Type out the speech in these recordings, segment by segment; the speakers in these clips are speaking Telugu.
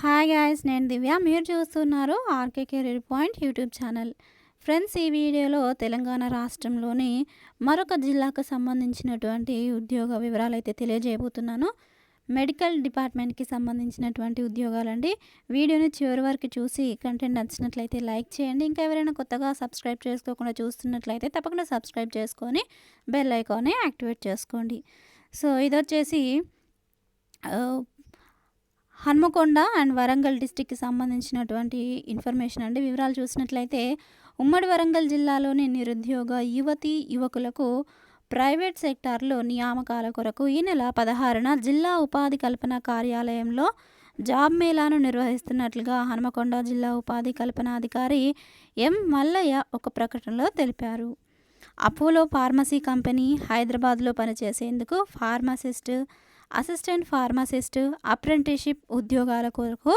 హాయ్ గాయ్స్, నేను దివ్య. మీరు చూస్తున్నారు RK career point YouTube channel. Friends, ఈ వీడియోలో తెలంగాణ రాష్ట్రంలోని మరొక జిల్లాకు సంబంధించినటువంటి ఉద్యోగ వివరాలు అయితే తెలియజేయబోతున్నాను. మెడికల్ డిపార్ట్మెంట్కి సంబంధించినటువంటి ఉద్యోగాలండి. వీడియోని చివరి వరకు చూసి కంటెంట్ నచ్చినట్లయితే లైక్ చేయండి. ఇంకా ఎవరైనా కొత్తగా సబ్స్క్రైబ్ చేసుకోకుండా చూస్తున్నట్లయితే తప్పకుండా సబ్స్క్రైబ్ చేసుకొని బెల్ ఐకాన్ని యాక్టివేట్ చేసుకోండి. సో ఇదొచ్చేసి హన్మకొండ అండ్ వరంగల్ డిస్టిక్కి సంబంధించినటువంటి ఇన్ఫర్మేషన్ అండి. వివరాలు చూసినట్లయితే ఉమ్మడి వరంగల్ జిల్లాలోని నిరుద్యోగ యువతీ యువకులకు ప్రైవేట్ సెక్టార్లో నియామకాల కొరకు ఈ నెల 16న జిల్లా ఉపాధి కల్పన కార్యాలయంలో జాబ్ మేళాను నిర్వహిస్తున్నట్లుగా హన్మకొండ జిల్లా ఉపాధి కల్పనాధికారి ఎం మల్లయ్య ఒక ప్రకటనలో తెలిపారు. అపోలో ఫార్మసీ కంపెనీ హైదరాబాద్లో పనిచేసేందుకు ఫార్మసిస్ట్, అసిస్టెంట్ ఫార్మసిస్ట్, అప్రెంటిస్షిప్ ఉద్యోగాల కొరకు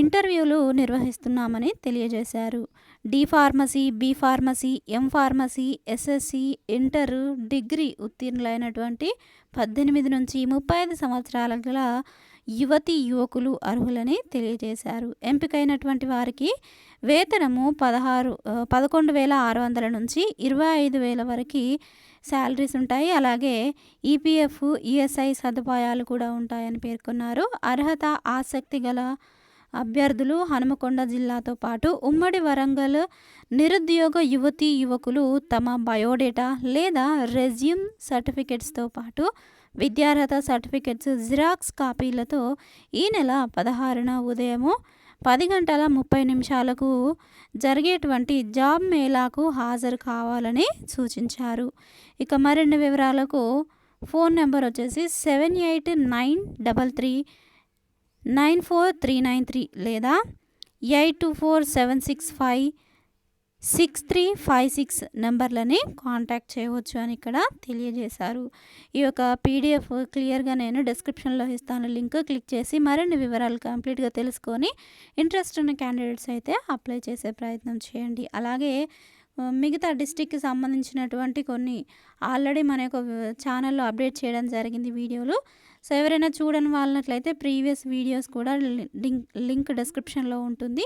ఇంటర్వ్యూలు నిర్వహిస్తున్నామని తెలియజేశారు. D pharmacy, B pharmacy, M pharmacy, SSC, inter, degree ఉత్తీర్ణులైనటువంటి 18 నుంచి 35 సంవత్సరాల గల యువతీ యువకులు అర్హులని తెలియజేశారు. ఎంపికైనటువంటి వారికి వేతనము 11,600 నుంచి 25,000 వరకు శాలరీస్ ఉంటాయి. అలాగే ఈపీఎఫ్, ఈఎస్ఐ సదుపాయాలు కూడా ఉంటాయని పేర్కొన్నారు. అర్హత, ఆసక్తి గల అభ్యర్థులు హనుమకొండ జిల్లాతో పాటు ఉమ్మడి వరంగల్ నిరుద్యోగ యువతీ యువకులు తమ బయోడేటా లేదా రెజ్యూమ్ సర్టిఫికెట్స్తో పాటు విద్యార్హత సర్టిఫికెట్స్ జిరాక్స్ కాపీలతో ఈ నెల 16న ఉదయం 10:30 జరిగేటువంటి జాబ్ మేళాకు హాజరు కావాలని సూచించారు. ఇక మరిన్ని వివరాలకు ఫోన్ నెంబర్ వచ్చేసి 7893394393 లేదా 8247656356 నెంబర్లని కాంటాక్ట్ చేయవచ్చు అని ఇక్కడ తెలియజేశారు. ఈ యొక్క పీడిఎఫ్ క్లియర్గా నేను డిస్క్రిప్షన్లో ఇస్తాను. లింక్ క్లిక్ చేసి మరిన్ని వివరాలు కంప్లీట్గా తెలుసుకొని ఇంట్రెస్ట్ ఉన్న క్యాండిడేట్స్ అయితే అప్లై చేసే ప్రయత్నం చేయండి. అలాగే మిగతా డిస్టిక్కి సంబంధించినటువంటి కొన్ని ఆల్రెడీ మన యొక్క ఛానల్లో అప్డేట్ చేయడం జరిగింది వీడియోలు. సో ఎవరైనా చూడని వాళ్ళనట్లయితే ప్రీవియస్ వీడియోస్ కూడా లింక్ డిస్క్రిప్షన్లో ఉంటుంది.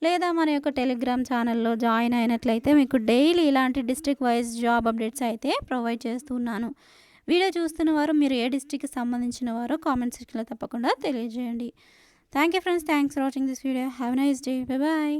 లేదా మన యొక్క టెలిగ్రామ్ ఛానల్లో జాయిన్ అయినట్లయితే మీకు డైలీ ఇలాంటి డిస్ట్రిక్ట్ వైజ్ జాబ్ అప్డేట్స్ అయితే ప్రొవైడ్ చేస్తున్నాను. వీడియో చూస్తున్న వారు మీరు ఏ డిస్ట్రిక్ట్కి సంబంధించిన వారో కామెంట్ సెక్షన్లో తప్పకుండా తెలియజేయండి. Thank you friends. Thanks for watching this video. Have a nice day. Bye bye.